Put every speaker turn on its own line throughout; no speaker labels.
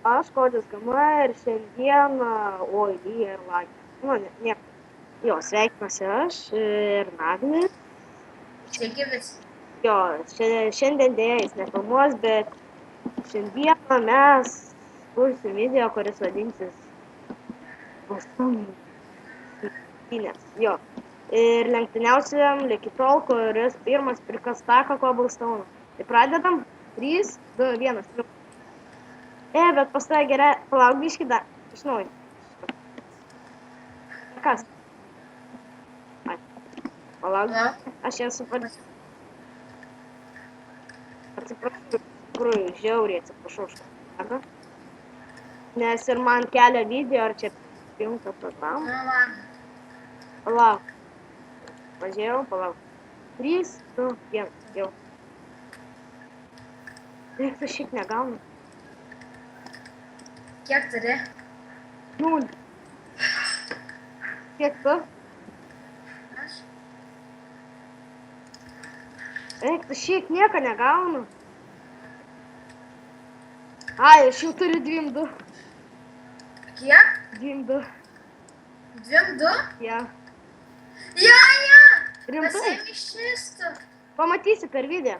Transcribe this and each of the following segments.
Aš Kodis Gama ir šiandieną, oi, lyja ir lagė. Nu, ne. Jo, sveikinuosi aš ir Nagnė.
Sveiki visi.
Jo, šiandien dėja jis nefilmuos, bet šiandieną mes kursim video, kuris vadinsis Balstonų lenktynės. Jo. Ir lenktyniausiam iki tol, kuris pirmas prikas taką Cobblestone'u. Tai pradedam. 3, 2, 1. Bet pas tave gerai, palauk biškį dar. Iš naujo. Kas? Ai, palauk. Aš esu atsiprašau, iš tikrųjų, žiauriai atsiprašau už tą. Nes ir man kelia video, ar čia prijungta programą. Palauk. Važiavau, palauk. 3, 2, 1. Jau. Tai šiaip negaunu.
Kiek turi?
0. Kiek tu?
Aš?
Tu šiaip nieko negaunu. Ai, aš jau turiu 2-2.
Kiek?
2-2.
2-2?
Ja.
Ja.
Rimtai?
Pasiėmė šistų.
Pamatysi per video.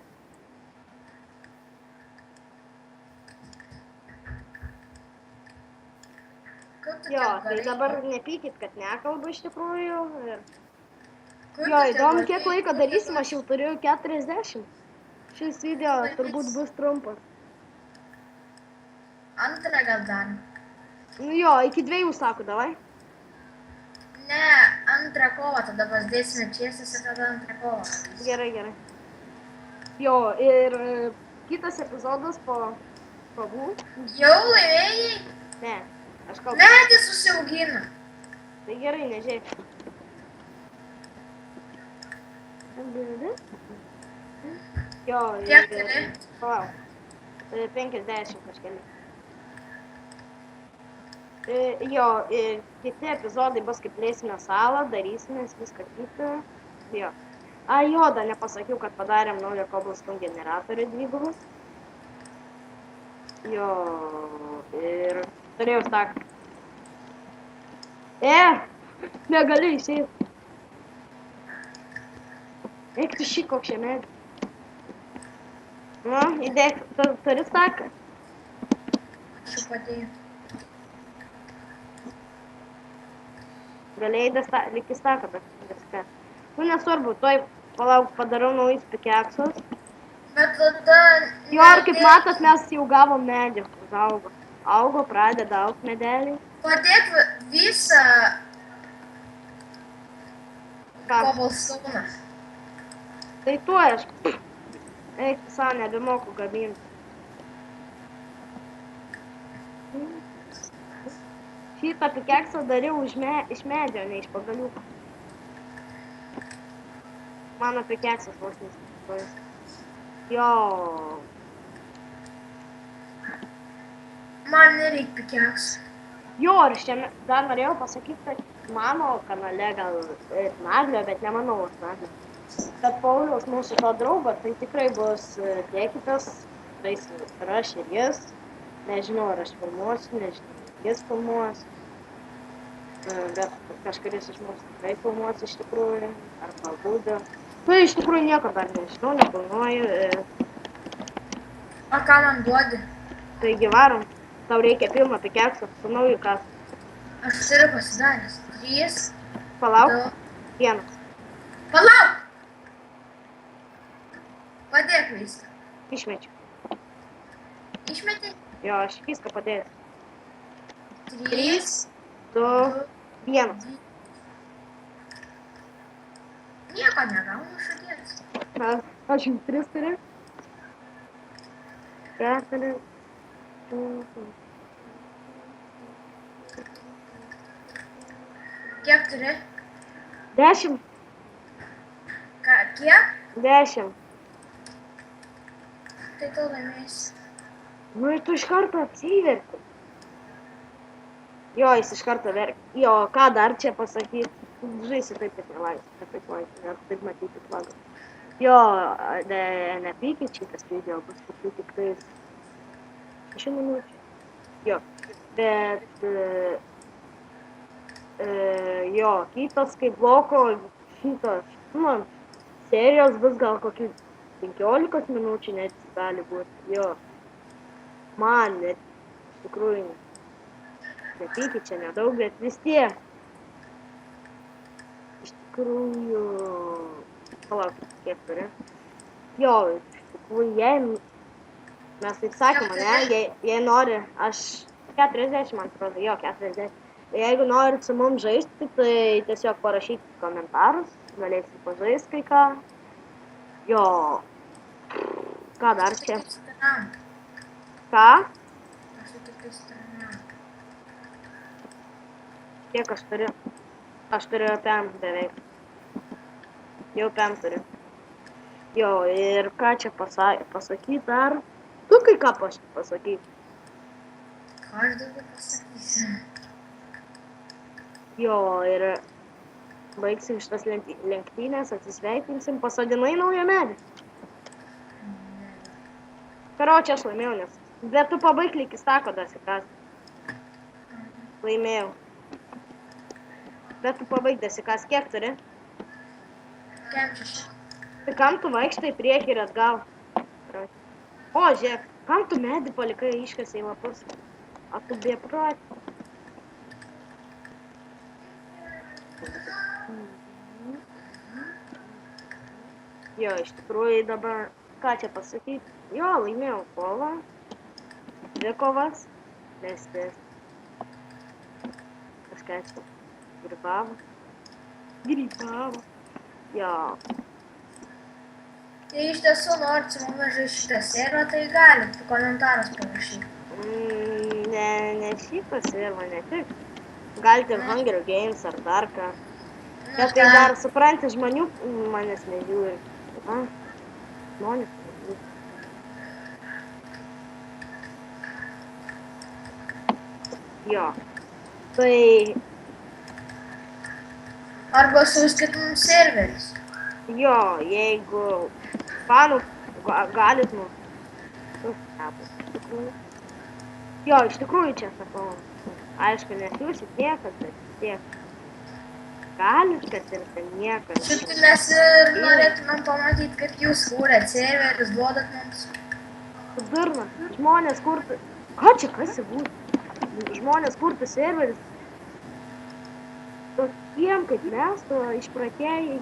Jo, tai dabar nepykit, kad nekalbu iš tikrųjų. Jo, įdomu, kiek laiko darysim, aš jau turiu 40. Šis video turbūt bus trumpas.
Antrą gal dar.
Nu jo, iki 2 sako, davai.
Ne, antrą kovą, tada pasidėsime čiestis ir tada antrą kovą.
Gerai. Jo, ir kitas epizodas po kovų.
Jau laimėjai?
Ne, aš kalbu.
Medis susiaugina.
Tai gerai, nežiūrėk. Jo,
Kiek turi?
Palauk. 50 kažkeli. Jo, kiti epizodai bus kaip plėsime salą, darysimės viską kitą. Jo. Jo, dar nepasakiau, kad padarėm naują Cobblestone generatorių dvigubus. Jo, ir turėjau staką. Negali išeiti. Eik tu šį koks šiame. Nu, įdėk, turi staką?
Aš padėjau.
Galėjai likti staką, bet viską. Nu, nesvarbu, toj palauk padarau naujus pikeksus.
Bet tada...
Jo, ir kaip matot, mes jau gavom medį, užaugo. Augo, pradeda augti medeliai.
Padėk visą...
Ką?
Cobblestone'ą.
Tai tuo aš... Eik, savo nebemoku gaminti. Šitą pikeksą dariau iš medžio, ne iš pagaliukų. Mano pikeksas vos nesipitojas. Jo.
Man nereik pikeksų.
Jo, ir šiame dar norėjau pasakyti, kad mano kanale gal Naglio, bet nemanau aš Naglio. Kad Pauliaus mūsų to draugo, tai tikrai bus dėkitas, tais ir aš ir jis. Nežinau, ar aš filmuosiu, nežinau, jis filmuos. Bet kažkuris iš mūsų tikrai filmuos iš tikrųjų, ar galbūt. Tai iš tikrųjų nieko dar nežinau, neplanuoju.
O ką man duodi?
Taigi varom, tau reikia pilno pikeksą su nauju kasu.
Aš turiu pasidaręs. 3.
Palauk. 1.
Palauk! Padėk viską.
Išmečiu.
Išmetė?
Jo, aš viską padėjau.
3,
2, 1.
Nieko negaunu šalies.
Aš jums 3 turiu. 4.
Kiek turi?
10.
Kiek?
10.
Tai tu laimėsi.
Nu ir tu iš karto apsiverti. Jo, jis iš karto verkia. Jo, ką dar čia pasakyti? Žaisi taip, kad nelaisi. Taip matyti flagą. Jo, nepykit, šitas video bus kokių tik tais 6 minučių. Jo. Bet, jo, kitas kaip bloko, šitas, nu, serijos bus gal kokių 15 minučių net gali būti. Jo. Man net, iš tikrųjų, nepykit čia nedaug, bet vis tiek. Iš tikrųjų, palaukit, kiek turi. Jo, iš tikrųjų, jei mes taip sakom, ne, jei nori, aš 40, man atrodo, jo, 40. Jeigu norit su mums žaisti, tai tiesiog parašykit komentarus, galėsit pažaisti kai ką. Jo, ką dar čia? Ką?
Aš tik įstariau.
Kiek aš turiu? Aš turiu 5 beveik. Jau 5 turiu. Jo, ir ką čia pasakyt dar? Tu kai ką pasakyt?
Ką aš daugiau pasakysiu?
Jo, ir baigsim šitas lenktynės, atsisveikinsim, pasodinai naują medį. Karočią aš laimėjau, nes... Bet tu pabaig lyg įstako dasikast. Laimėjau. Bet tu pabaig dasikas, kiek turi?
6.
Tai kam tu vaikštai priekį ir atgal? O, žiūrėk, kam tu medį palikai iškasai lapus? A tu beprotė. Jo, iš tikrųjų dabar, ką čia pasakyti? Jo, laimėjau kovą. 2 kovas. Mestis. Kažką čia. Grybavo. Jo.
Jei iš tiesų norit su mumis žaisti šitą seriją, tai galit komentarus parašyti.
Ne šitą seriją, ne tik. Galite ir Hunger Games ar dar ką. Bet tai dar, supranti, žmonių manęs nežiūri. Žmonės nežiūri. Jo. Tai...
Arba siųskit mums serverius.
Jo, jeigu fanų galit Jo, iš tikrųjų čia sakau. Aišku, nesiūsit niekas, bet tiek. Galit, kad ir ten niekas.
Šiaip tai mes ir norėtumėm pamatyti, kaip jūs kūrėt serverius, duodat mums.
Durna, žmonės kurtų... Ką čia kas būtų? Žmonės kurtų serverius. Tokiem kaip mes, to išpratėjai.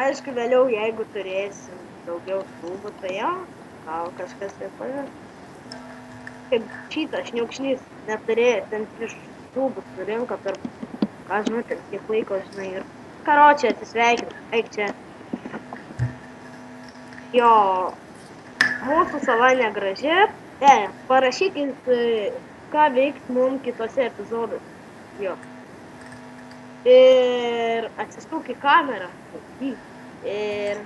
Aišku, vėliau, jeigu turėsim daugiau klubų, tai jo, gal kažkas tai pavės. Kaip šitas šniukšnys neturėjo, ten prieš klubus surinko per, ką žinau, kiek laiko, žinai, ir karočią atsisveikinu, eik čia. Jo, mūsų sala negraži, parašykit, ką veiks mums kitose epizoduose. Jo. Ir atsistuk į kamerą. Ir